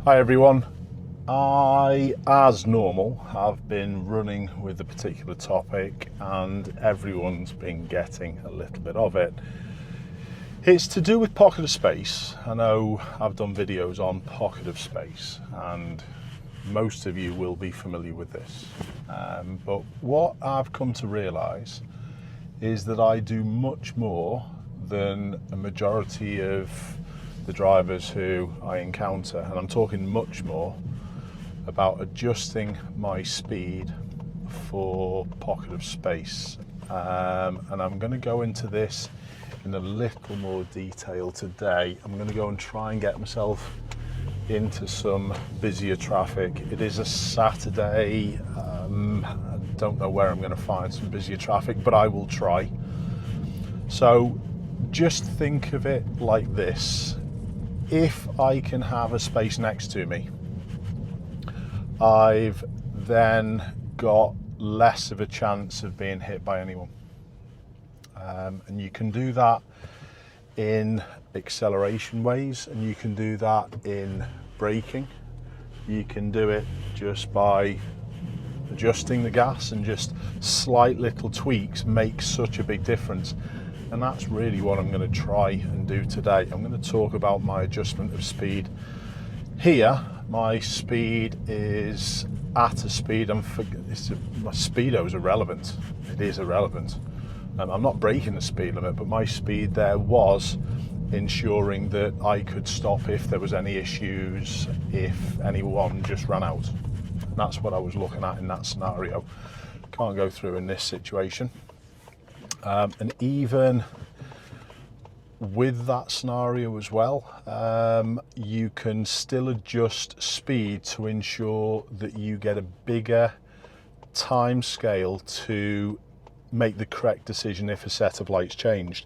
Hi everyone. I, as normal, have been running with a particular topic and everyone's been getting a little bit of it. It's to do with pocket of space. I know I've done videos on pocket of space and most of you will be familiar with this. But what I've come to realise is that I do much more than a majority of the drivers who I encounter, and I'm talking much more about adjusting my speed for pocket of space. And I'm going to go into this in a little more detail today. I'm going to go and try and get myself into some busier traffic. It is a Saturday. I don't know where I'm going to find some busier traffic, but I will try. So just think of it like this. If I can have a space next to me, I've then got less of a chance of being hit by anyone. And you can do that in acceleration ways, and you can do that in braking. You can do it just by adjusting the gas, and just slight little tweaks make such a big difference. And that's really what I'm going to try and do today. I'm going to talk about my adjustment of speed. Here, my speed is at a speed, my speedo is irrelevant. It is irrelevant. I'm not breaking the speed limit, but my speed there was ensuring that I could stop if there was any issues, if anyone just ran out. And that's what I was looking at in that scenario. Can't go through in this situation. And even with that scenario as well, you can still adjust speed to ensure that you get a bigger time scale to make the correct decision if a set of lights changed.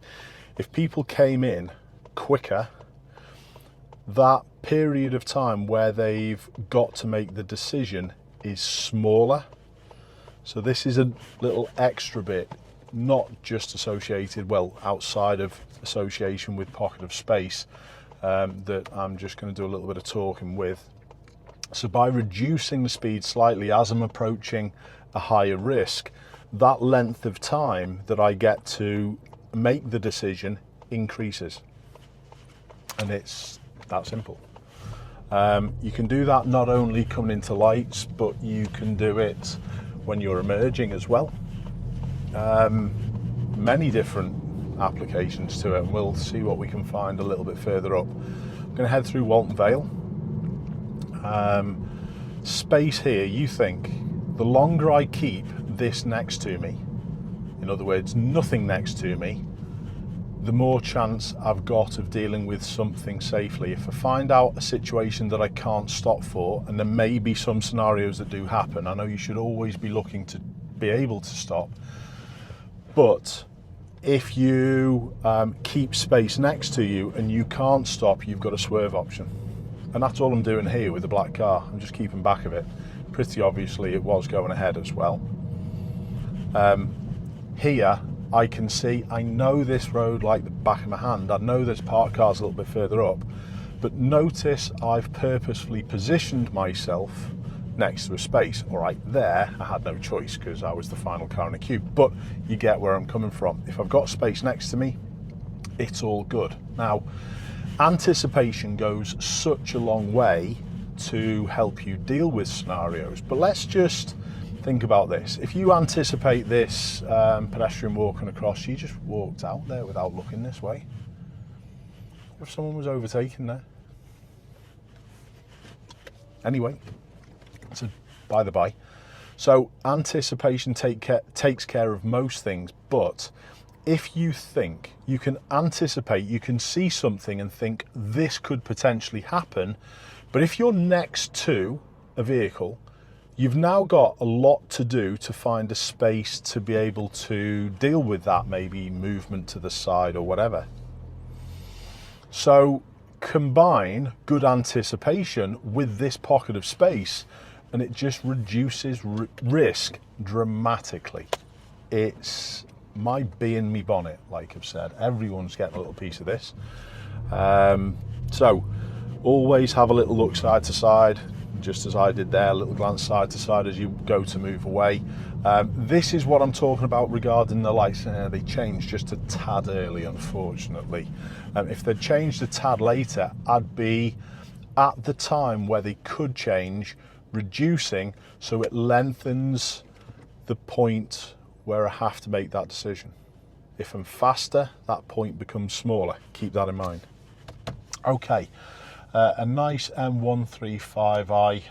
If people came in quicker, that period of time where they've got to make the decision is smaller. So this is a little extra bit, not just associated, well, outside of association with pocket of space, that I'm just going to do a little bit of talking with. So by reducing the speed slightly as I'm approaching a higher risk, that length of time that I get to make the decision increases. And it's that simple. You can do that not only coming into lights, but you can do it when you're emerging as well. Many different applications to it, and we'll see what we can find a little bit further up. I'm going to head through Walton Vale. Space here, you think, the longer I keep this next to me, in other words, nothing next to me, the more chance I've got of dealing with something safely. If I find out a situation that I can't stop for, and there may be some scenarios that do happen, I know you should always be looking to be able to stop. But if you keep space next to you and you can't stop, you've got a swerve option. And that's all I'm doing here with the black car. I'm just keeping back of it. Pretty obviously it was going ahead as well. Here I can see, I know this road like the back of my hand. I know there's parked cars a little bit further up. But notice I've purposefully positioned myself next to a space. All right, there I had no choice because I was the final car in the queue, but you get where I'm coming from. If I've got space next to me, it's all good. Now, anticipation goes such a long way to help you deal with scenarios, but let's just think about this. If you anticipate this pedestrian walking across, you just walked out there without looking this way. If someone was overtaking there. Anyway, so by the by. So anticipation takes care of most things, but if you think you can anticipate, you can see something and think this could potentially happen, but if you're next to a vehicle, you've now got a lot to do to find a space to be able to deal with that, maybe movement to the side or whatever. So combine good anticipation with this pocket of space and it just reduces risk dramatically. It's my bee in me bonnet, like I've said. Everyone's getting a little piece of this. So Always have a little look side to side, just as I did there, a little glance side to side as you go to move away. This is what I'm talking about regarding the lights. They changed just a tad early, unfortunately. If they'd changed a tad later, I'd be at the time where they could change, reducing, so it lengthens the point where I have to make that decision. If I'm faster, that point becomes smaller. Keep that in mind. Okay, a nice M135i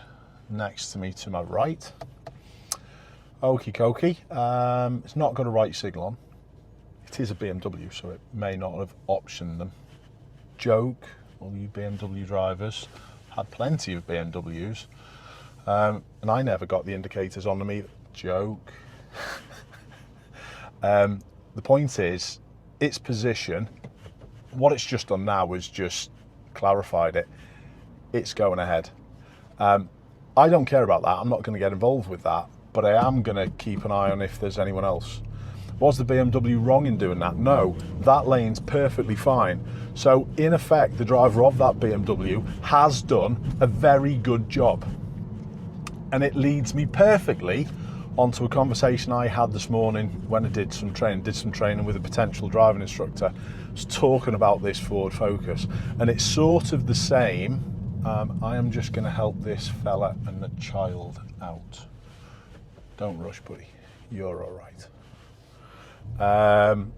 next to me to my right. Okie dokie. It's not got a right signal on. It is a BMW, so it may not have optioned them. Joke, all you BMW drivers, had plenty of BMWs, and I never got the indicators on them either. Joke. The point is, its position, what it's just done now is just clarified it. It's going ahead. I don't care about that. I'm not going to get involved with that, but I am going to keep an eye on if there's anyone else. Was the BMW wrong in doing that? No, that lane's perfectly fine. So in effect, the driver of that BMW has done a very good job. And it leads me perfectly onto a conversation I had this morning when I did some training with a potential driving instructor. I was talking about this Ford Focus, and it's sort of the same. I am just going to help this fella and the child out. Don't rush, buddy. You're all right.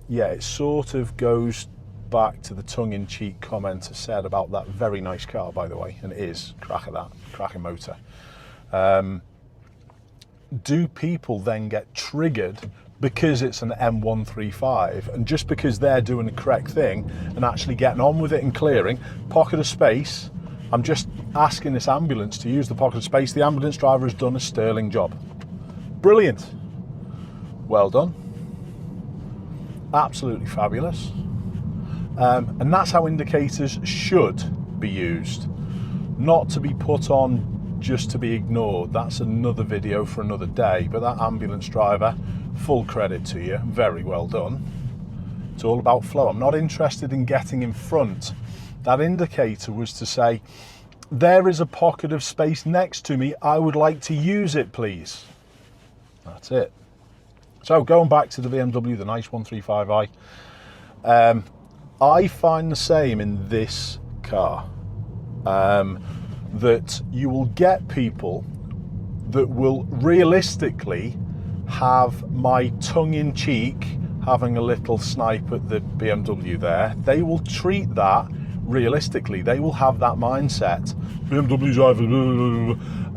Yeah, it sort of goes back to the tongue-in-cheek comment I said about that very nice car, by the way, and it is, crack of that, cracking motor. Do people then get triggered because it's an M135, and just because they're doing the correct thing and actually getting on with it and clearing, pocket of space, I'm just asking this ambulance to use the pocket of space. The ambulance driver has done a sterling job. Brilliant. Well done. Absolutely fabulous. And that's how indicators should be used, not to be put on just to be ignored. That's another video for another day, but that ambulance driver, full credit to you, very well done. It's all about flow. I'm not interested in getting in front. That indicator was to say, there is a pocket of space next to me, I would like to use it, please. That's it. So going back to the BMW, the nice 135i, I find the same in this car, that you will get people that will realistically have my tongue-in-cheek having a little snipe at the BMW there. They will treat that realistically. They will have that mindset, BMW driver,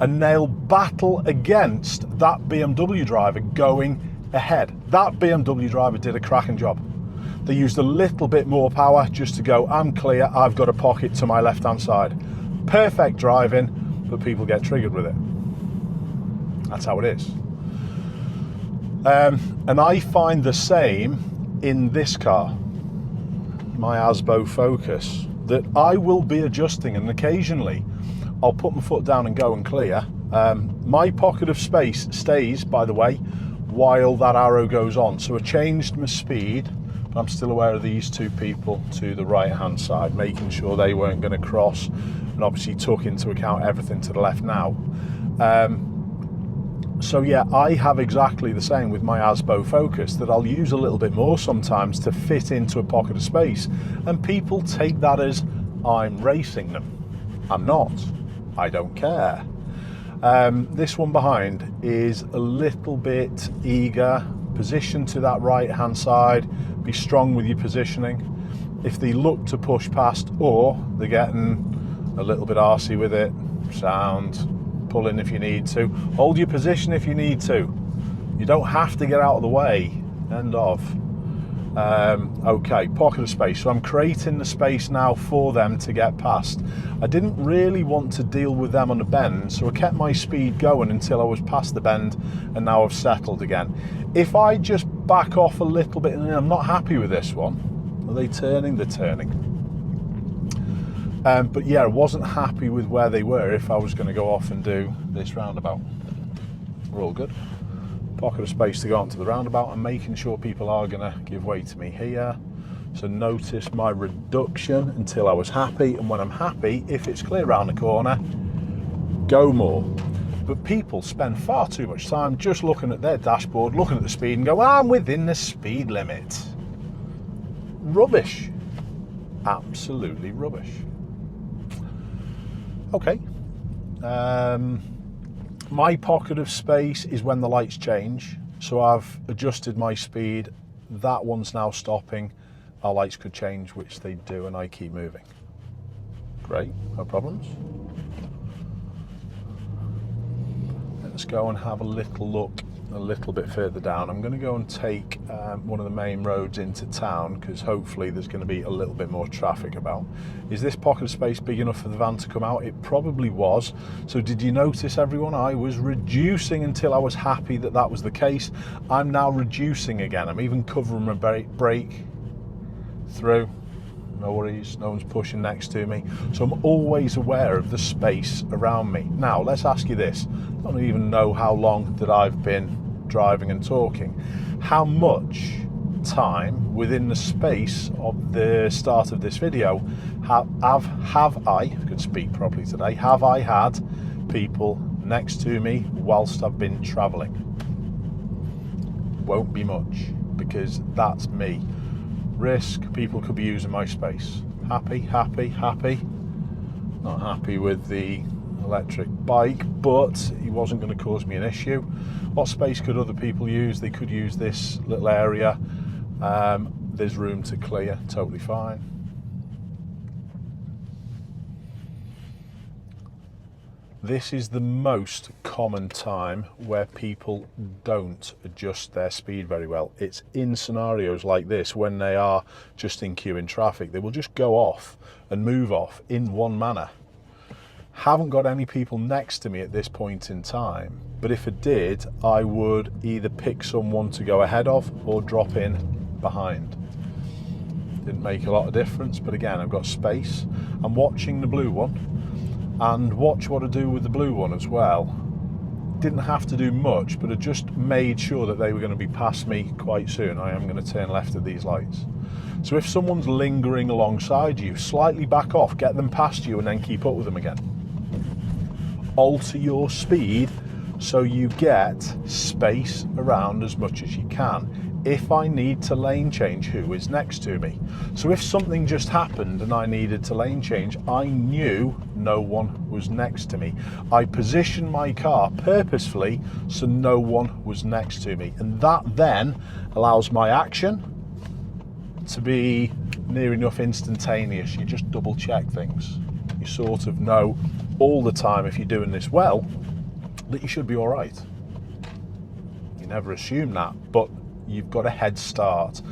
and they'll battle against that BMW driver going ahead. That BMW driver did a cracking job. They used a little bit more power just to go, I'm clear, I've got a pocket to my left-hand side. Perfect driving, but people get triggered with it. That's how it is. And I find the same in this car, my Asbo Focus, that I will be adjusting, and occasionally I'll put my foot down and go and clear. My pocket of space stays, by the way, while that arrow goes on. So I changed my speed, but I'm still aware of these two people to the right hand side, making sure they weren't going to cross, and obviously took into account everything to the left now. So yeah, I have exactly the same with my Asbo Focus, that I'll use a little bit more sometimes to fit into a pocket of space, and people take that as I'm racing them. I'm not. I don't care. This one behind is a little bit eager, position to that right hand side, be strong with your positioning. If they look to push past, or they're getting a little bit arsey with it, sound, pull in if you need to, hold your position if you need to. You don't have to get out of the way. End of. Okay, pocket of space. So I'm creating the space now for them to get past. I didn't really want to deal with them on the bend, so I kept my speed going until I was past the bend, and now I've settled again. If I just back off a little bit, and I'm not happy with this one. Are they turning? They're turning. But yeah, I wasn't happy with where they were if I was going to go off and do this roundabout. We're all good. Pocket of space to go onto the roundabout. I'm making sure people are going to give way to me here. So notice my reduction until I was happy, and when I'm happy, if it's clear around the corner, go more. But people spend far too much time just looking at their dashboard, looking at the speed and go, I'm within the speed limit. Rubbish. Absolutely rubbish. Okay. My pocket of space is when the lights change. So I've adjusted my speed. That one's now stopping. Our lights could change, which they do, and I keep moving. Great, no problems. Let's go and have a little look a little bit further down. I'm going to go and take one of the main roads into town, because hopefully there's going to be a little bit more traffic about. Is this pocket of space big enough for the van to come out? It probably was. So did you notice, everyone? I was reducing until I was happy that that was the case. I'm now reducing again. I'm even covering my brake through. No worries, no one's pushing next to me. So I'm always aware of the space around me. Now, let's ask you this. I don't even know how long that I've been driving and talking. How much time within the space of the start of this video have I, if I could speak properly today, have I had people next to me whilst I've been traveling? Won't be much, because that's me. Risk, people could be using my space. Happy, happy, happy. Not happy with the electric bike, but he wasn't going to cause me an issue. What space could other people use? They could use this little area. There's room to clear, totally fine. This is the most common time where people don't adjust their speed very well. It's in scenarios like this, when they are just in queue in traffic. They will just go off and move off in one manner. Haven't got any people next to me at this point in time, but if I did, I would either pick someone to go ahead of or drop in behind. Didn't make a lot of difference, but again, I've got space. I'm watching the blue one, and watch what I do with the blue one as well. Didn't have to do much, but I just made sure that they were going to be past me quite soon. I am going to turn left at these lights. So if someone's lingering alongside you, slightly back off, get them past you, and then keep up with them again. Alter your speed so you get space around as much as you can. If I need to lane change, who is next to me? So if something just happened and I needed to lane change, I knew no one was next to me. I positioned my car purposefully so no one was next to me. And that then allows my action to be near enough instantaneous. You just double check things. You sort of know all the time, if you're doing this well, that you should be all right. You never assume that, but you've got a head start.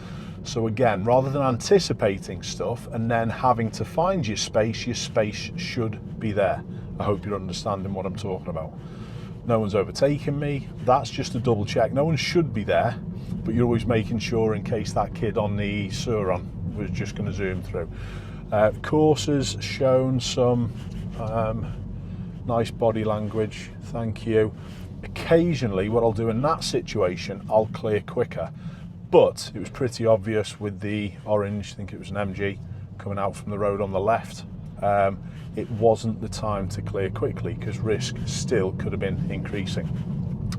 So again, rather than anticipating stuff and then having to find your space should be there. I hope you're understanding what I'm talking about. No one's overtaking me. That's just a double check. No one should be there, but you're always making sure in case that kid on the Suron was just going to zoom through. Course has shown some nice body language, thank you. Occasionally what I'll do in that situation, I'll clear quicker, but it was pretty obvious with the orange, I think it was an MG coming out from the road on the left, it wasn't the time to clear quickly, because risk still could have been increasing.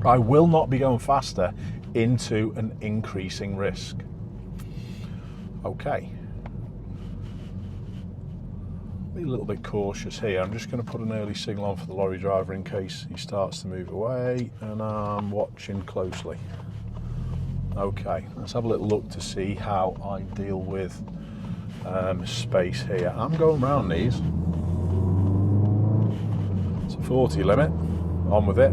I will not be going faster into an increasing risk. Okay. Be a little bit cautious here. I'm just going to put an early signal on for the lorry driver in case he starts to move away, and I'm watching closely. Okay, let's have a little look to see how I deal with space here. I'm going round these. It's a 40 limit, on with it.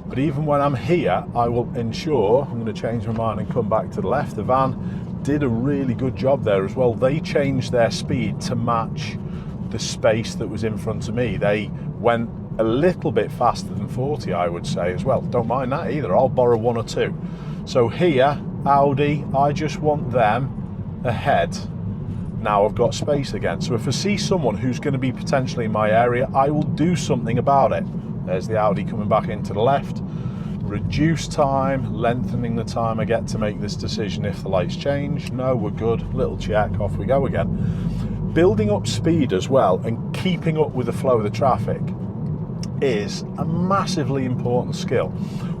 But even when I'm here, I will ensure, I'm going to change my mind and come back to the left. The van did a really good job there as well. They changed their speed to match the space that was in front of me. They went a little bit faster than 40, I would say, as well. Don't mind that either. I'll borrow one or two. So here, Audi, I just want them ahead. Now I've got space again. So if I see someone who's going to be potentially in my area, I will do something about it. There's the Audi coming back into the left. reduce time, lengthening the time I get to make this decision if the lights change. No, we're good, little check, off we go again. Building up speed as well and keeping up with the flow of the traffic is a massively important skill.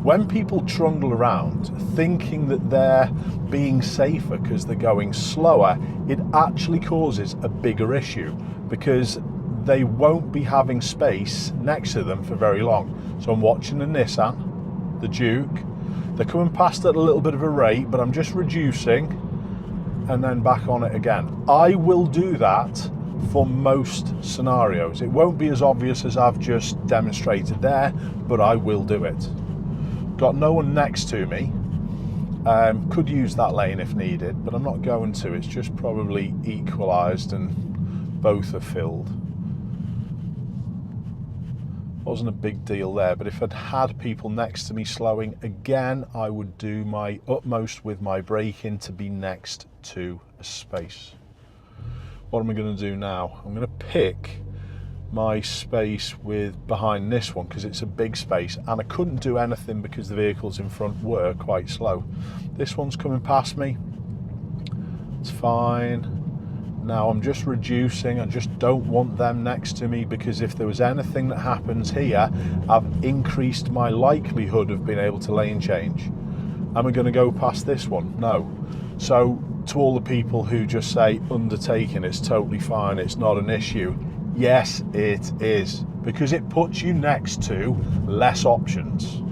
When people trundle around thinking that they're being safer because they're going slower, it actually causes a bigger issue because they won't be having space next to them for very long. So I'm watching the Nissan, the Duke, they're coming past at a little bit of a rate, but I'm just reducing and then back on it again. I will do that for most scenarios. It won't be as obvious as I've just demonstrated there, but I will do it. Got no one next to me. Could use that lane if needed, but I'm not going to. It's just probably equalised and both are filled. Wasn't a big deal there, but if I'd had people next to me slowing again, I would do my utmost with my braking to be next to a space. What am I going to do now? I'm going to pick my space with behind this one because it's a big space and I couldn't do anything because the vehicles in front were quite slow. This one's coming past me. It's fine. Now I'm just reducing. I just don't want them next to me because if there was anything that happens here, I've increased my likelihood of being able to lane change. Am I going to go past this one? No. So to all the people who just say undertaking, it's totally fine, it's not an issue. Yes, it is, because it puts you next to less options.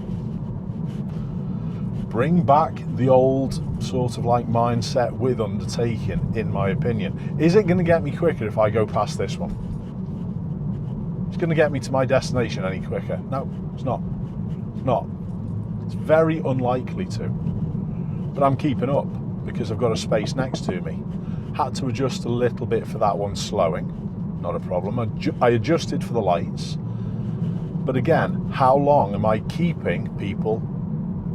Bring back the old sort of like mindset with undertaking, in my opinion. Is it going to get me quicker if I go past this one? It's going to get me to my destination any quicker? No, it's not. It's not. It's very unlikely to. But I'm keeping up because I've got a space next to me. Had to adjust a little bit for that one slowing. Not a problem. I adjusted for the lights. But again, how long am I keeping people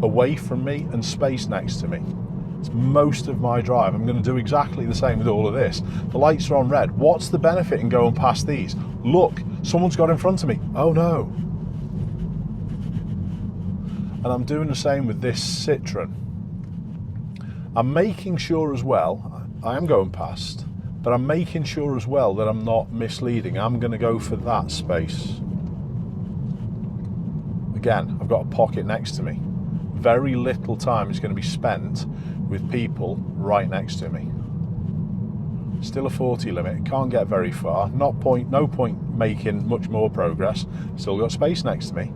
away from me and space next to me? It's most of my drive. I'm going to do exactly the same with all of this. The lights are on red. What's the benefit in going past these? Look, someone's got in front of me. Oh no. And I'm doing the same with this Citroen. I'm making sure as well, I am going past, but I'm making sure as well that I'm not misleading. I'm going to go for that space. Again, I've got a pocket next to me. Very little time is going to be spent with people right next to me. Still a 40 limit, can't get very far. No point making much more progress. Still got space next to me.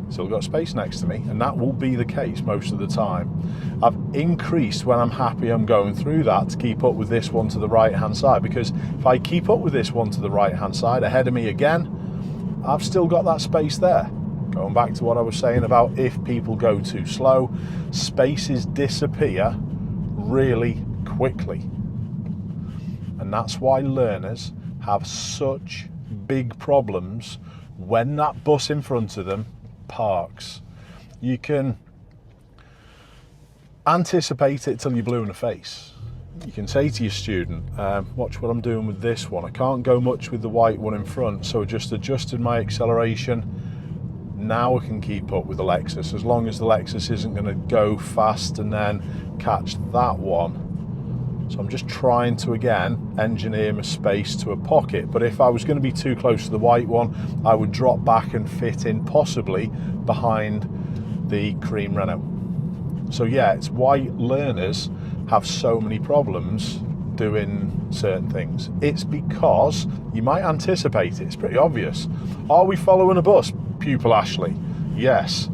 Still got space next to me, and that will be the case most of the time. I've increased when I'm happy I'm going through that to keep up with this one to the right hand side, because if I keep up with this one to the right hand side ahead of me again, I've still got that space there. Going back to what I was saying about if people go too slow, spaces disappear really quickly. And that's why learners have such big problems when that bus in front of them parks. You can anticipate it till you're blue in the face. You can say to your student, watch what I'm doing with this one. I can't go much with the white one in front, so I just adjusted my acceleration. Now I can keep up with the Lexus, as long as the Lexus isn't going to go fast and then catch that one. So I'm just trying to, again, engineer my space to a pocket. But if I was going to be too close to the white one, I would drop back and fit in possibly behind the cream Renault. So yeah, it's why learners have so many problems doing certain things. It's because you might anticipate it. It's pretty obvious. Are we following a bus, pupil Ashley? Yes.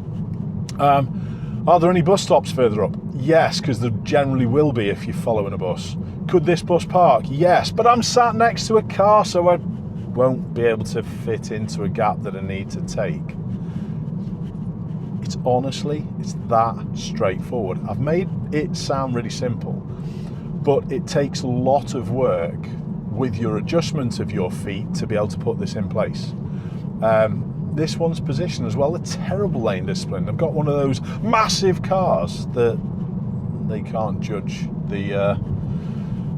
Are there any bus stops further up? Yes, because there generally will be if you're following a bus. Could this bus park? Yes, but I'm sat next to a car, so I won't be able to fit into a gap that I need to take. It's that straightforward. I've made it sound really simple, but it takes a lot of work with your adjustment of your feet to be able to put this in place. This one's position as well, a terrible lane discipline. I've got one of those massive cars that they can't judge the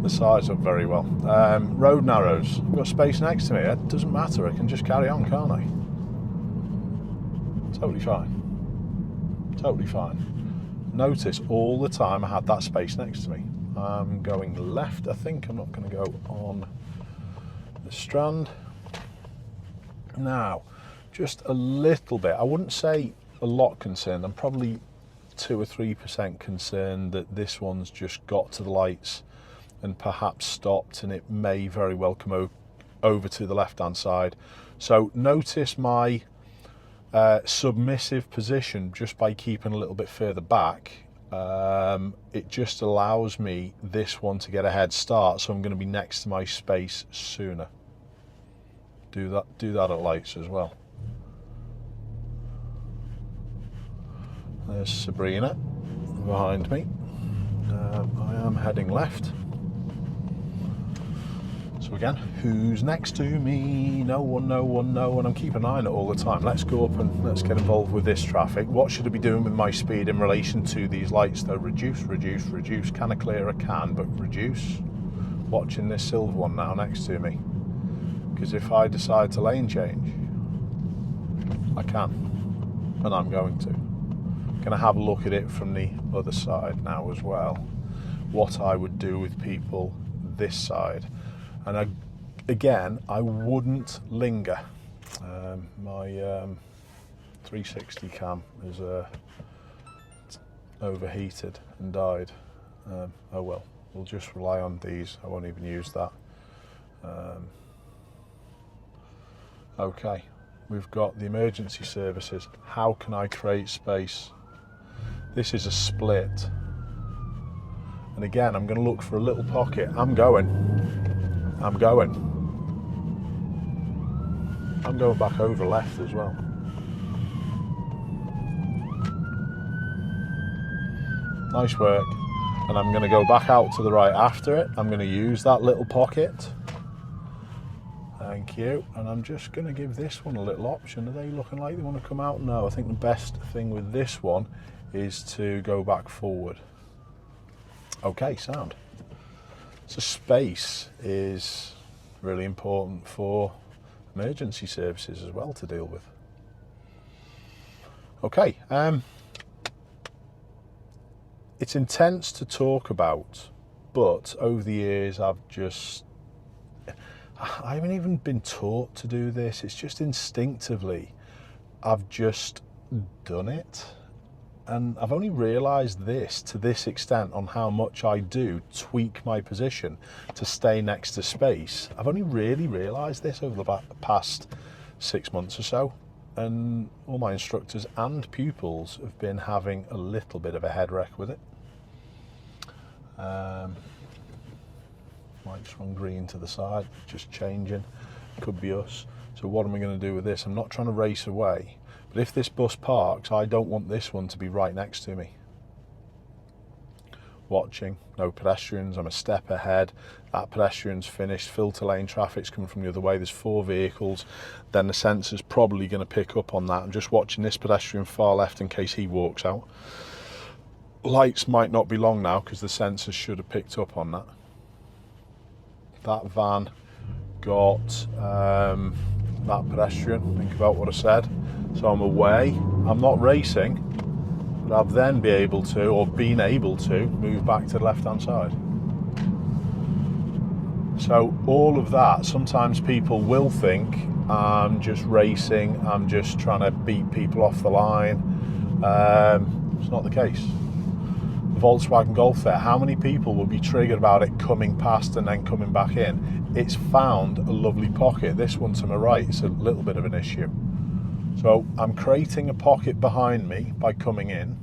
size of very well. Road narrows. I've got space next to me. It doesn't matter. I can just carry on, can't I? Totally fine. totally fine. Notice all the time I had that space next to me. I'm going left, I think. I'm not going to go on the strand. Now, just a little bit, I wouldn't say a lot concerned, I'm probably 2 or 3% concerned that this one's just got to the lights and perhaps stopped, and it may very well come over to the left hand side. So notice my submissive position just by keeping a little bit further back. It just allows me, this one, to get a head start, so I'm going to be next to my space sooner. Do that at lights as well. There's Sabrina behind me. I am heading left. So again, who's next to me? No one, no one, no one. I'm keeping an eye on it all the time. Let's go up and let's get involved with this traffic. What should I be doing with my speed in relation to these lights though? Reduce, reduce, reduce. Can I clear? I can, but reduce. Watching this silver one now next to me. Because if I decide to lane change, I can, and I'm going to. Going to have a look at it from the other side now as well. What I would do with people this side. And again, I wouldn't linger. My 360 cam is overheated and died. Oh well, we'll just rely on these. I won't even use that. Okay, we've got the emergency services. How can I create space? This is a split. And again, I'm going to look for a little pocket. I'm going back over left as well. Nice work. And I'm going to go back out to the right after it. I'm going to use that little pocket. Thank you. And I'm just going to give this one a little option. Are they looking like they want to come out? No, I think the best thing with this one is to go back forward. Okay, sound. So space is really important for emergency services as well to deal with. Okay, it's intense to talk about, but over the years I haven't even been taught to do this. It's just instinctively, I've just done it. And I've only realised this to this extent on how much I do tweak my position to stay next to space. I've only really realised this over the past 6 months or so. And all my instructors and pupils have been having a little bit of a head wreck with it. Might just run green to the side, just changing. Could be us. So what am I going to do with this? I'm not trying to race away. But if this bus parks, I don't want this one to be right next to me. Watching, no pedestrians, I'm a step ahead. That pedestrian's finished, filter lane traffic's coming from the other way, there's 4 vehicles. Then the sensor's probably going to pick up on that. I'm just watching this pedestrian far left in case he walks out. Lights might not be long now because the sensors should have picked up on that. That van got that pedestrian, think about what I said. So I'm away, I'm not racing, but I've then been able to move back to the left hand side. So all of that, sometimes people will think I'm just racing, I'm just trying to beat people off the line. It's not the case. The Volkswagen Golf there, how many people will be triggered about it coming past and then coming back in? It's found a lovely pocket. This one to my right is a little bit of an issue. So I'm creating a pocket behind me by coming in.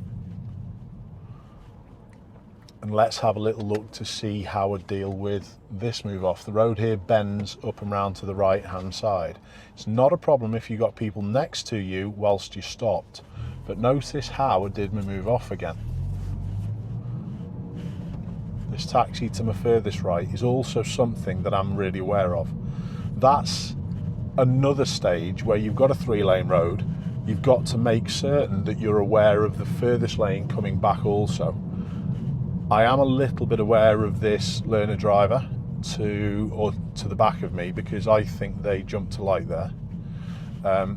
And let's have a little look to see how I deal with this move off. The road here bends up and round to the right hand side. It's not a problem if you've got people next to you whilst you stopped. But notice how I did my move off again. This taxi to my furthest right is also something that I'm really aware of. That's another stage where you've got a 3-lane road, you've got to make certain that you're aware of the furthest lane coming back also. I am a little bit aware of this learner driver to the back of me because I think they jumped to light there.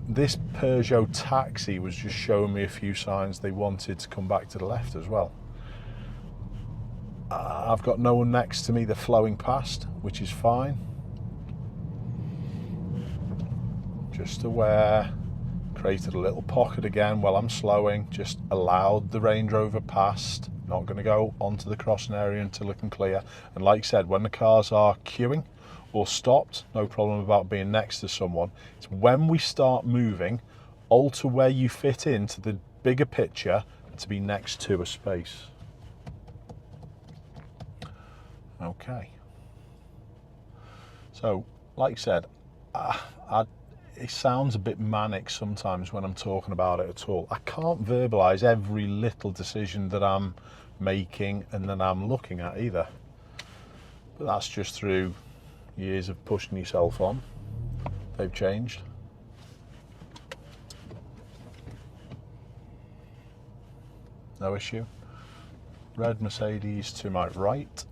This Peugeot taxi was just showing me a few signs they wanted to come back to the left as well. I've got no one next to me, they're flowing past, which is fine. Just aware, created a little pocket again while I'm slowing, just allowed the Range Rover past, not going to go onto the crossing area until I can clear. And like I said, when the cars are queuing or stopped, no problem about being next to someone. It's when we start moving, alter where you fit into the bigger picture to be next to a space. Okay. So, like I said, it sounds a bit manic sometimes when I'm talking about it at all. I can't verbalise every little decision that I'm making and that I'm looking at either. But that's just through years of pushing yourself on. They've changed. No issue. Red Mercedes to my right.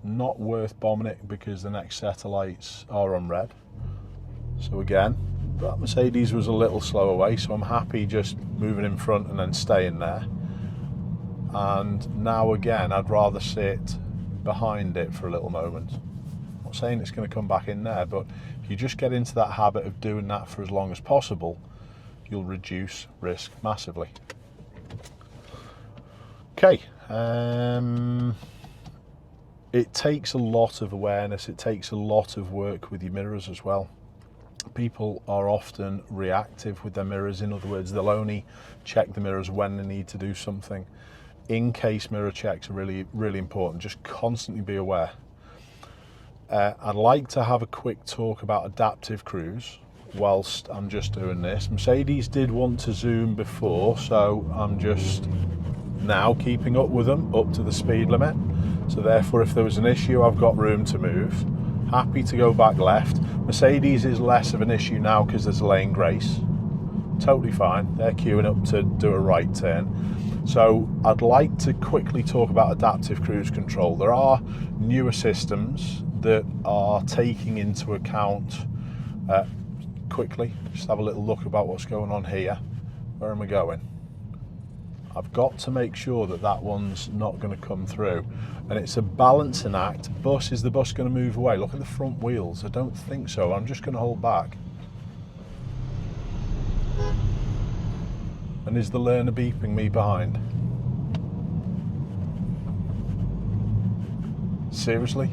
Not worth bombing it because the next set of lights are on red. So again, that Mercedes was a little slow away, so I'm happy just moving in front and then staying there. And now again, I'd rather sit behind it for a little moment. I'm not saying it's going to come back in there, but if you just get into that habit of doing that for as long as possible, you'll reduce risk massively. Okay. It takes a lot of awareness, it takes a lot of work with your mirrors as well. People are often reactive with their mirrors. In other words, they'll only check the mirrors when they need to do something. In-case mirror checks are really, really important. Just constantly be aware. I'd like to have a quick talk about adaptive cruise whilst I'm just doing this. Mercedes did want to zoom before, so I'm just now keeping up with them, up to the speed limit. So therefore, if there was an issue, I've got room to move. Happy to go back left. Mercedes is less of an issue now because there's a lane grace. Totally fine. They're queuing up to do a right turn. So I'd like to quickly talk about adaptive cruise control. There are newer systems that are taking into account, quickly, just have a little look about what's going on here. Where am I going? I've got to make sure that that one's not going to come through. And it's a balancing act. Is the bus going to move away? Look at the front wheels. I don't think so. I'm just going to hold back. And is the learner beeping me behind? Seriously?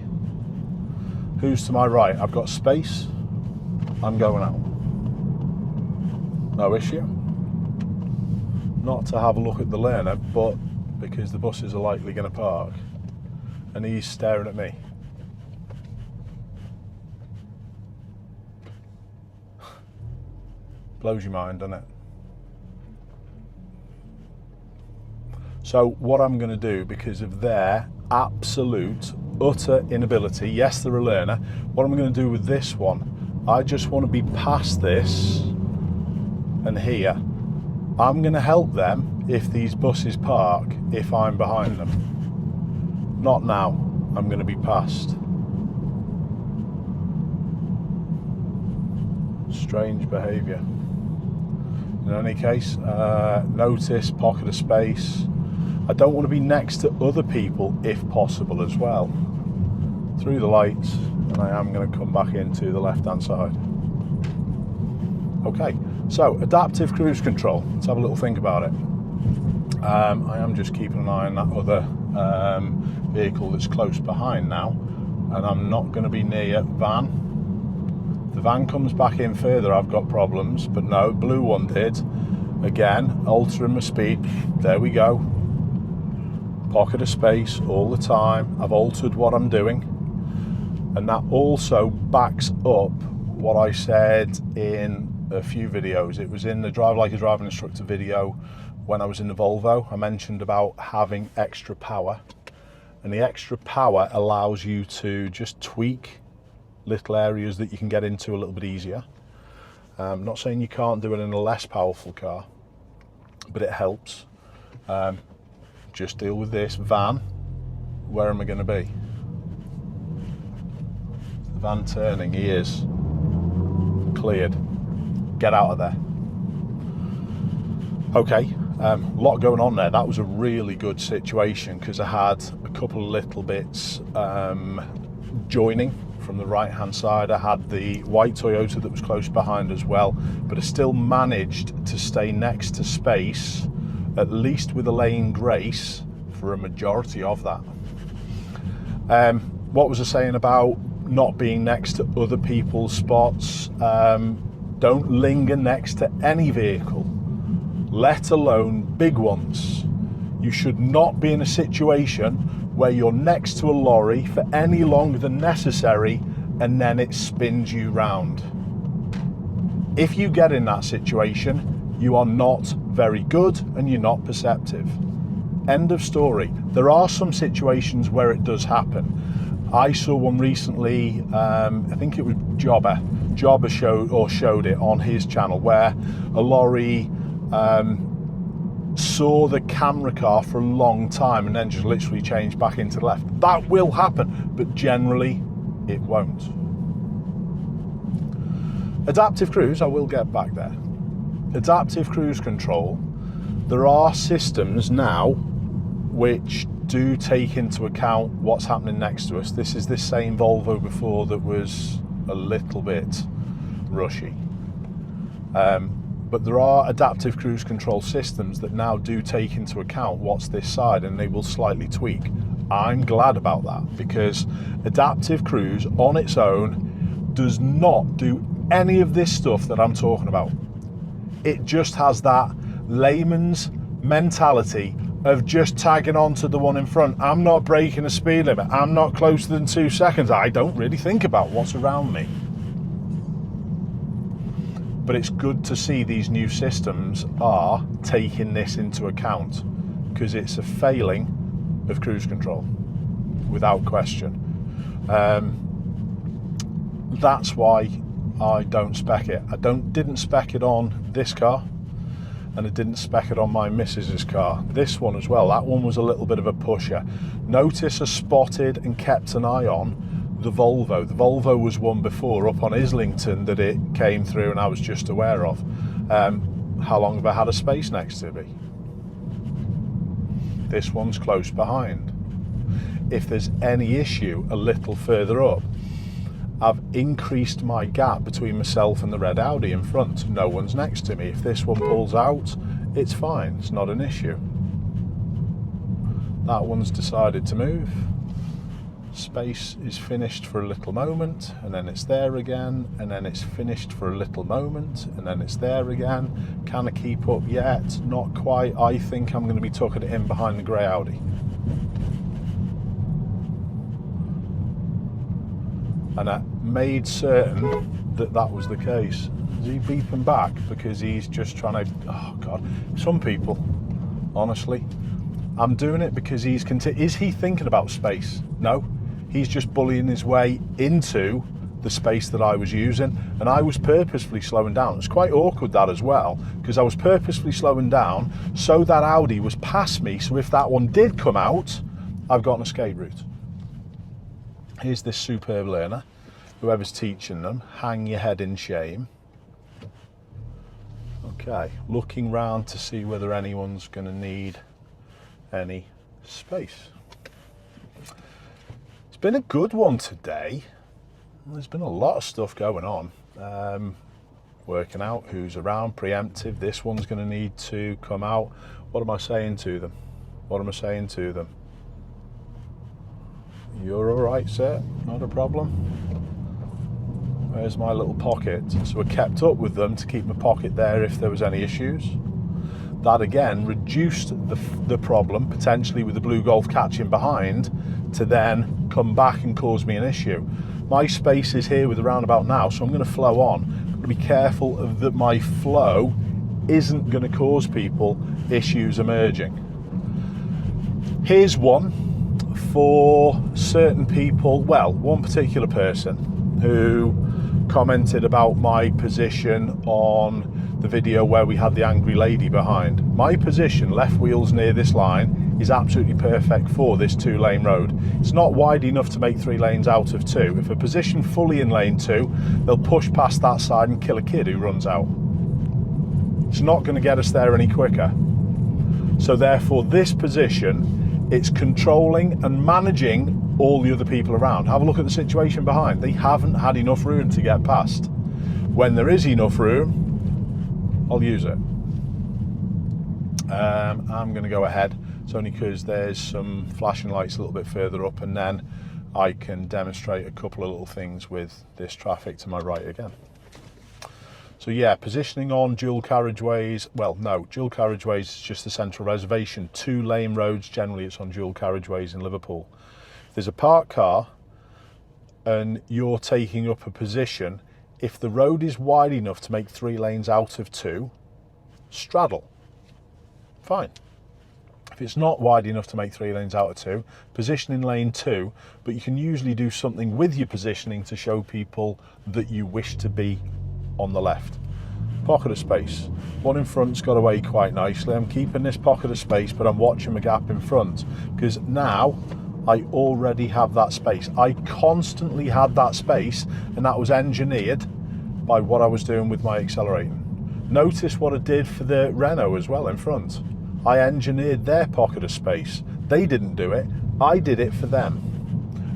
Who's to my right? I've got space. I'm going out. No issue. Not to have a look at the learner, but because the buses are likely going to park and he's staring at me. Blows your mind, doesn't it? So what I'm going to do, because of their absolute, utter inability, yes, they're a learner, what I'm going to do with this one, I just want to be past this and here. I'm going to help them if these buses park, if I'm behind them. Not now. I'm going to be past. Strange behaviour. In any case, notice pocket of space. I don't want to be next to other people if possible as well. Through the lights, and I am going to come back into the left-hand side. Okay. So, adaptive cruise control, let's have a little think about it. I am just keeping an eye on that other vehicle that's close behind now, and I'm not going to be near van. If the van comes back in further, I've got problems, but no, blue one did. Again, altering my speed, there we go. Pocket of space all the time. I've altered what I'm doing, and that also backs up what I said in a few videos. It was in the Drive Like a Driving Instructor video when I was in the Volvo. I mentioned about having extra power, and the extra power allows you to just tweak little areas that you can get into a little bit easier. I'm not saying you can't do it in a less powerful car, but it helps. Just deal with this van. Where am I going to be? Van turning, he is. Cleared. Get out of there. Okay, a lot going on there. That was a really good situation because I had a couple of little bits joining from the right hand side. I had the white Toyota that was close behind as well, but I still managed to stay next to space, at least with a lane grace, for a majority of that. What was I saying about not being next to other people's spots? Don't linger next to any vehicle, let alone big ones. You should not be in a situation where you're next to a lorry for any longer than necessary and then it spins you round. If you get in that situation, you are not very good and you're not perceptive. End of story. There are some situations where it does happen. I saw one recently, I think it was Jobber showed it on his channel, where a lorry saw the camera car for a long time and then just literally changed back into the left. That will happen, but generally it won't. Adaptive cruise, I will get back there. Adaptive cruise control, there are systems now which do take into account what's happening next to us. This is this same Volvo before that was a little bit rushy. But there are adaptive cruise control systems that now do take into account what's this side, and they will slightly tweak. I'm glad about that, because adaptive cruise on its own does not do any of this stuff that I'm talking about. It just has that layman's mentality of just tagging on to the one in front. I'm not breaking a speed limit. I'm not closer than 2 seconds. I don't really think about what's around me. But it's good to see these new systems are taking this into account, because it's a failing of cruise control, without question. That's why I don't spec it. I didn't spec it on this car, and I didn't spec it on my missus's car. This one as well, that one was a little bit of a pusher. Notice I spotted and kept an eye on the Volvo. The Volvo was one before up on Islington that it came through and I was just aware of. How long have I had a space next to me? This one's close behind. If there's any issue a little further up, I've increased my gap between myself and the red Audi in front. No one's next to me. If this one pulls out, it's fine. It's not an issue. That one's decided to move. Space is finished for a little moment, and then it's there again, and then it's finished for a little moment, and then it's there again. Can I keep up yet? Not quite. I think I'm going to be tucking it in behind the grey Audi. And I made certain that that was the case. Is he beeping back because he's just trying to... Oh, God. Some people, honestly, I'm doing it because he's... Is he thinking about space? No. He's just bullying his way into the space that I was using, and I was purposefully slowing down. It's quite awkward, that as well, because I was purposefully slowing down so that Audi was past me, so if that one did come out, I've got an escape route. Here's this superb learner. Whoever's teaching them, hang your head in shame. Okay, looking round to see whether anyone's going to need any space. It's been a good one today. There's been a lot of stuff going on. Working out who's around, preemptive. This one's going to need to come out. What am I saying to them? What am I saying to them? You're all right, sir, not a problem. Where's my little pocket? So I kept up with them to keep my pocket there if there was any issues. That again reduced the problem, potentially with the blue Golf catching behind, to then come back and cause me an issue. My space is here with the roundabout now, so I'm going to flow on. I'm going to be careful that my flow isn't going to cause people issues emerging. Here's one for certain people. Well, one particular person who commented about my position on the video where we had the angry lady behind. My position, left wheels near this line, is absolutely perfect for this 2-lane road. It's not wide enough to make 3 lanes out of 2. If a position fully in lane 2, they'll push past that side and kill a kid who runs out. It's not going to get us there any quicker. So therefore this position, it's controlling and managing all the other people around. Have a look at the situation behind. They haven't had enough room to get past. When there is enough room, I'll use it. I'm going to go ahead. It's only because there's some flashing lights a little bit further up, and then I can demonstrate a couple of little things with this traffic to my right again. So yeah, positioning on dual carriageways, well no, dual carriageways is just the central reservation. 2-lane roads, generally it's on dual carriageways in Liverpool. If there's a parked car and you're taking up a position, if the road is wide enough to make 3 lanes out of 2, straddle, fine. If it's not wide enough to make 3 lanes out of 2, position in lane 2, but you can usually do something with your positioning to show people that you wish to be on the left. Pocket of space. One in front's got away quite nicely. I'm keeping this pocket of space, but I'm watching my gap in front, because now I already have that space. I constantly had that space, and that was engineered by what I was doing with my accelerating. Notice what I did for the Renault as well in front. I engineered their pocket of space. They didn't do it, I did it for them.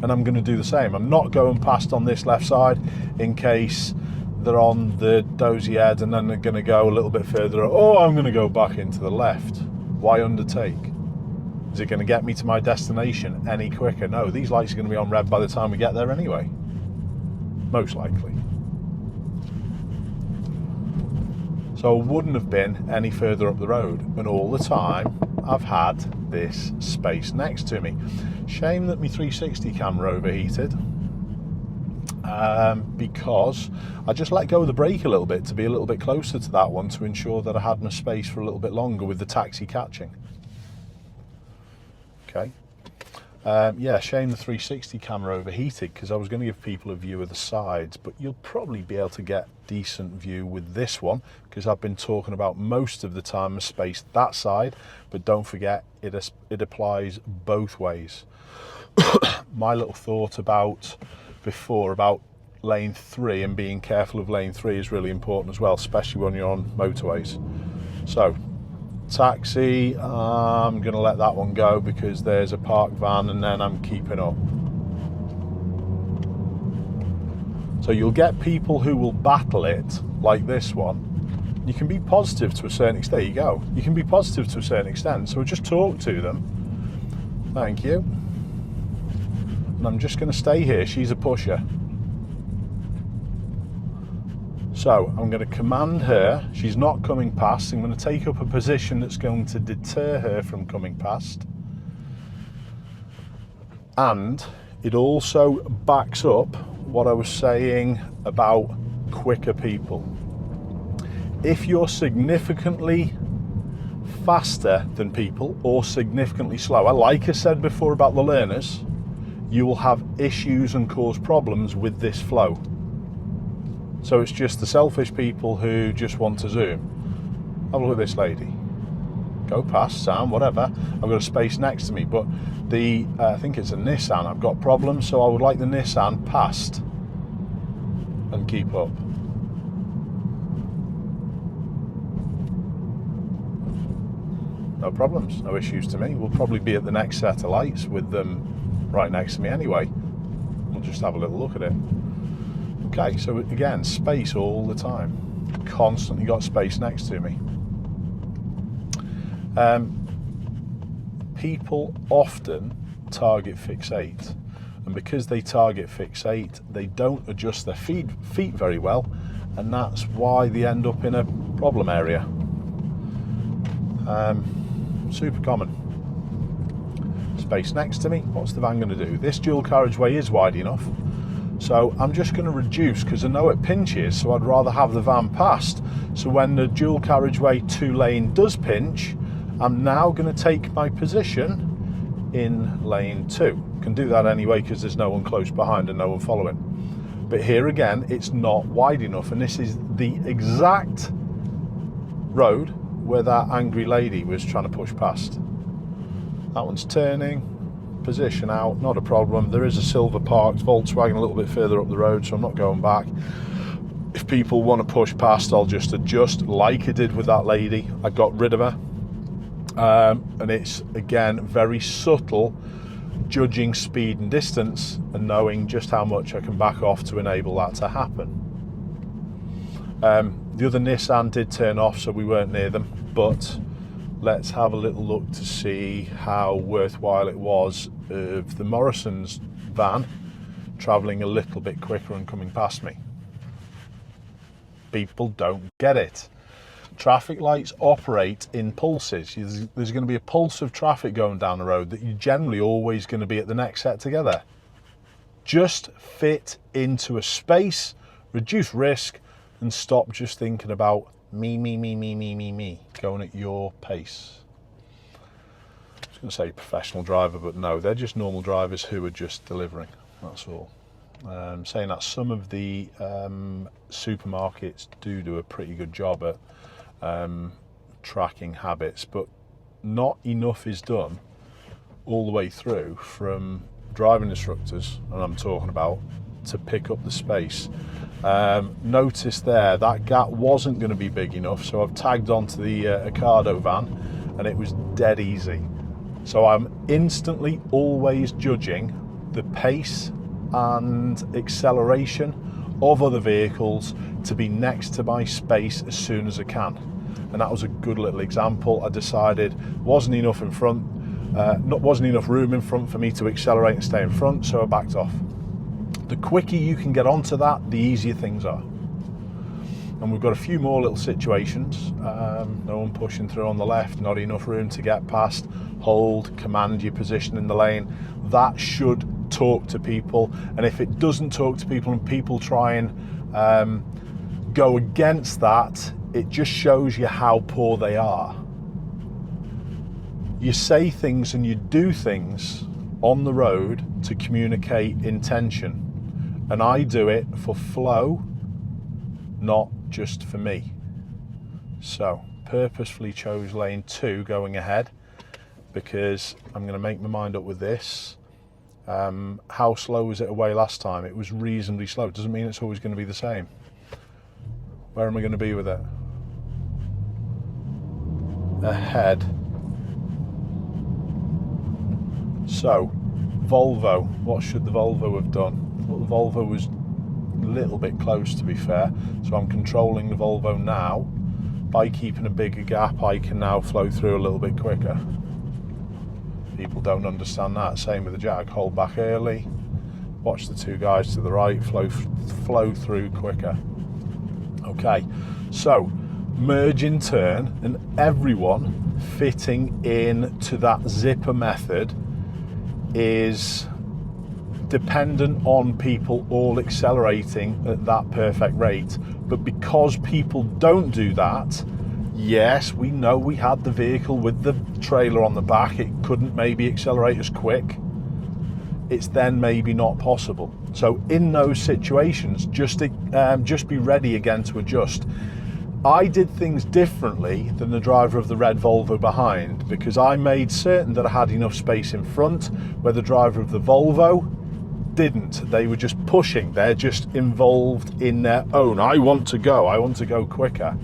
And I'm going to do the same. I'm not going past on this left side in case they're on the dozy head and then they're going to go a little bit further. Oh, I'm going to go back into the left. Why undertake? Is it going to get me to my destination any quicker? No, these lights are going to be on red by the time we get there anyway. Most likely. So I wouldn't have been any further up the road, and all the time I've had this space next to me. Shame that my 360 camera overheated, because I just let go of the brake a little bit to be a little bit closer to that one to ensure that I had my space for a little bit longer with the taxi catching. Okay. Yeah, shame the 360 camera overheated, because I was going to give people a view of the sides, but you'll probably be able to get decent view with this one, because I've been talking about most of the time a space that side, but don't forget it applies both ways. My little thought about before about lane 3 and being careful of lane 3 is really important as well, especially when you're on motorways. So taxi, I'm going to let that one go because there's a parked van, and then I'm keeping up. So you'll get people who will battle it like this one. You can be positive to a certain extent. There you go. You can be positive to a certain extent. So just talk to them. Thank you. And I'm just going to stay here. She's a pusher. So I'm going to command her. She's not coming past. I'm going to take up a position that's going to deter her from coming past. And it also backs up what I was saying about quicker people. If you're significantly faster than people or significantly slower, like I said before about the learners, you will have issues and cause problems with this flow. So it's just the selfish people who just want to zoom. Have a look at this lady. Go past, Sam, whatever. I've got a space next to me, but the I think it's a Nissan. I've got problems, so I would like the Nissan past and keep up. No problems, no issues to me. We'll probably be at the next set of lights with them right next to me anyway. We'll just have a little look at it. Okay, so again, space all the time. Constantly got space next to me. People often target fixate, and because they target fixate, they don't adjust their feet very well, and that's why they end up in a problem area. Super common. Space next to me. What's the van going to do? This dual carriageway is wide enough, so I'm just going to reduce because I know it pinches, so I'd rather have the van past. So when the dual carriageway 2-lane does pinch, I'm now going to take my position in lane 2. Can do that anyway because there's no one close behind and no one following. But here again, it's not wide enough, and this is the exact road where that angry lady was trying to push past. That one's turning, position out, not a problem. There is a silver parked Volkswagen a little bit further up the road, so I'm not going back. If people want to push past, I'll just adjust like I did with that lady. I got rid of her. And it's, again, very subtle, judging speed and distance and knowing just how much I can back off to enable that to happen. The other Nissan did turn off, so we weren't near them, but let's have a little look to see how worthwhile it was of the Morrison's van travelling a little bit quicker and coming past me. People don't get it. Traffic lights operate in pulses. There's going to be a pulse of traffic going down the road that you're generally always going to be at the next set together. Just fit into a space, reduce risk, and stop just thinking about me, going at your pace. I was going to say professional driver, but no, they're just normal drivers who are just delivering, that's all. Saying that, some of the supermarkets do a pretty good job at tracking habits, but not enough is done all the way through from driving instructors, and I'm talking about, to pick up the space. Notice there that gap wasn't going to be big enough, so I've tagged onto the Ocado van and it was dead easy. So I'm instantly always judging the pace and acceleration of other vehicles to be next to my space as soon as I can. And that was a good little example. I decided wasn't enough in front, wasn't enough room in front for me to accelerate and stay in front, so I backed off. The quicker you can get onto that, the easier things are. And we've got a few more little situations. No one pushing through on the left, not enough room to get past, hold, command your position in the lane. That should talk to people, and if it doesn't talk to people and people try and go against that, it just shows you how poor they are. You say things and you do things on the road to communicate intention, and I do it for flow, not just for me. So purposefully chose lane 2 going ahead because I'm going to make my mind up with this. How slow was it away last time? It was reasonably slow. It doesn't mean it's always going to be the same. Where am I going to be with it? Ahead. So, Volvo. What should the Volvo have done? Well, the Volvo was a little bit close, to be fair. So I'm controlling the Volvo now. By keeping a bigger gap, I can now flow through a little bit quicker. People don't understand that. Same with the Jag. Hold back early. Watch the two guys to the right. Flow through quicker. Okay, so merge in turn, and everyone fitting in to that zipper method is dependent on people all accelerating at that perfect rate. But because people don't do that, yes, we know we had the vehicle with the trailer on the back, it couldn't maybe accelerate as quick. It's then maybe not possible. So in those situations, just be ready again to adjust. I did things differently than the driver of the red Volvo behind, because I made certain that I had enough space in front, where the driver of the Volvo didn't. They were just pushing. They're just involved in their own. I want to go quicker.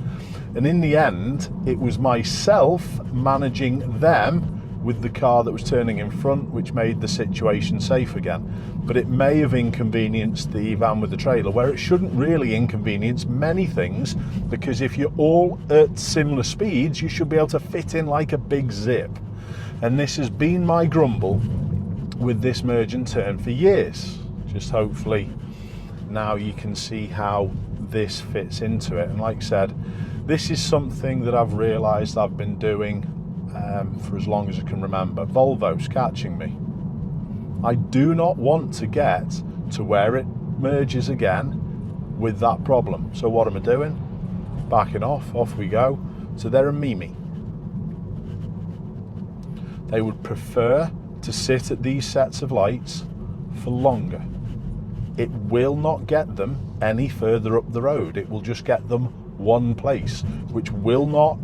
And in the end, it was myself managing them with the car that was turning in front, which made the situation safe again. But it may have inconvenienced the van with the trailer, where it shouldn't really inconvenience many things, because if you're all at similar speeds, you should be able to fit in like a big zip. And this has been my grumble with this merge and turn for years. Just hopefully now you can see how this fits into it. And like I said, this is something that I've realised I've been doing for as long as I can remember. Volvo's catching me. I do not want to get to where it merges again with that problem. So what am I doing? Backing off we go. So they're a Mimi. They would prefer to sit at these sets of lights for longer. It will not get them any further up the road. It will just get them one place, which will not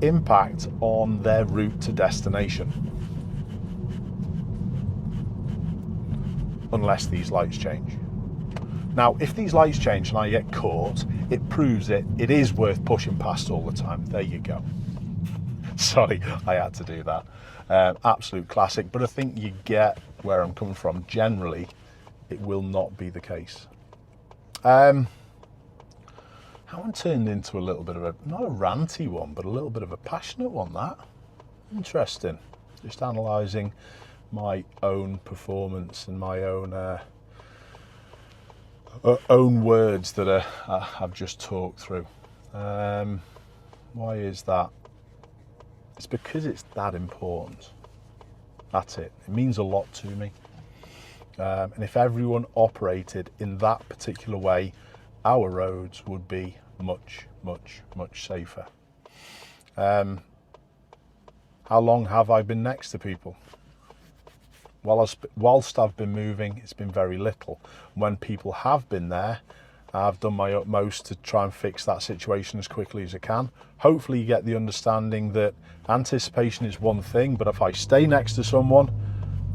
impact on their route to destination. unless these lights change. Now, if these lights change and I get caught, it proves it is worth pushing past all the time. There you go. Sorry, I had to do that. Absolute classic, but I think you get where I'm coming from. Generally, it will not be the case. That one turned into a little bit of not a ranty one, but a little bit of a passionate one, that. Interesting. Just analysing my own performance and my own words that I've just talked through. Why is that? It's because it's that important. That's it. It means a lot to me. And if everyone operated in that particular way, our roads would be much, much, much safer. How long have I been next to people? Whilst I've been moving, it's been very little. When people have been there, I've done my utmost to try and fix that situation as quickly as I can. Hopefully you get the understanding that anticipation is one thing, but if I stay next to someone,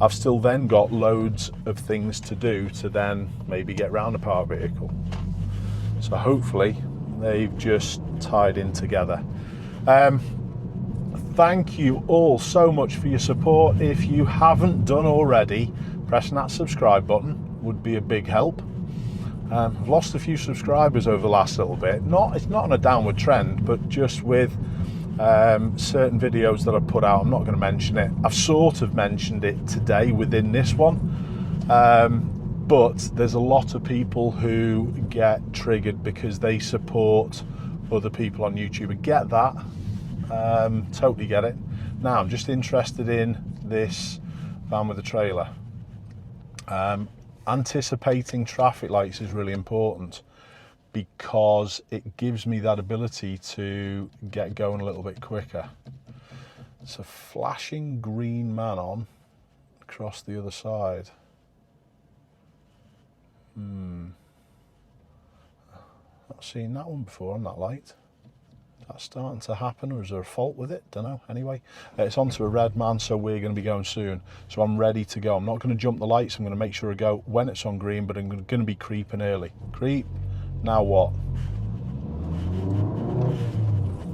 I've still then got loads of things to do to then maybe get round a power vehicle. So hopefully they've just tied in together. Thank you all so much for your support. If you haven't done already, pressing that subscribe button would be a big help. I've lost a few subscribers over the last little bit. It's not on a downward trend, but just with certain videos that I put out, I'm not going to mention it. I've sort of mentioned it today within this one, but there's a lot of people who get triggered because they support other people on YouTube. I get that, totally get it. Now I'm just interested in this van with a trailer. Anticipating traffic lights is really important because it gives me that ability to get going a little bit quicker. It's a flashing green man on across the other side. Not seen that one before on that light. That's starting to happen, or is there a fault with it? Don't know. Anyway, it's onto a red man, so we're going to be going soon. So I'm ready to go. I'm not going to jump the lights. I'm going to make sure I go when it's on green, but I'm going to be creeping early. Creep. Now what?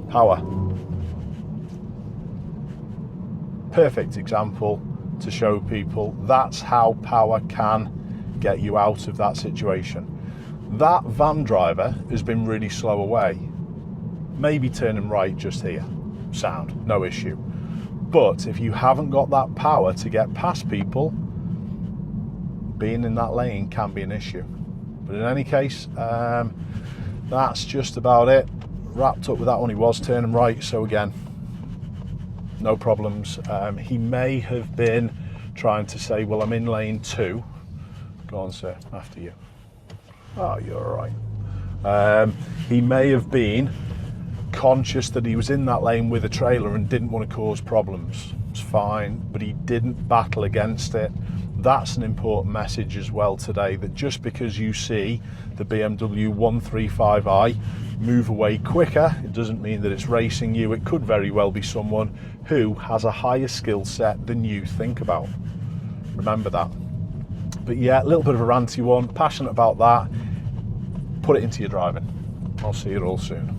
Power. Perfect example to show people that's how power can get you out of that situation. That van driver has been really slow away. Maybe turning right just here. Sound, no issue. But if you haven't got that power to get past people, being in that lane can be an issue. But in any case, that's just about it. Wrapped up with that one. He was turning right, so again, no problems. He may have been trying to say, well, I'm in lane 2. Go on, sir, after you. Oh, you're all right. He may have been conscious that he was in that lane with a trailer and didn't want to cause problems. It's fine, but he didn't battle against it. That's an important message as well today, that just because you see the BMW 135i move away quicker, it doesn't mean that it's racing you. It could very well be someone who has a higher skill set than you think about. Remember that. But yeah, a little bit of a ranty one, passionate about that. Put it into your driving. I'll see you all soon.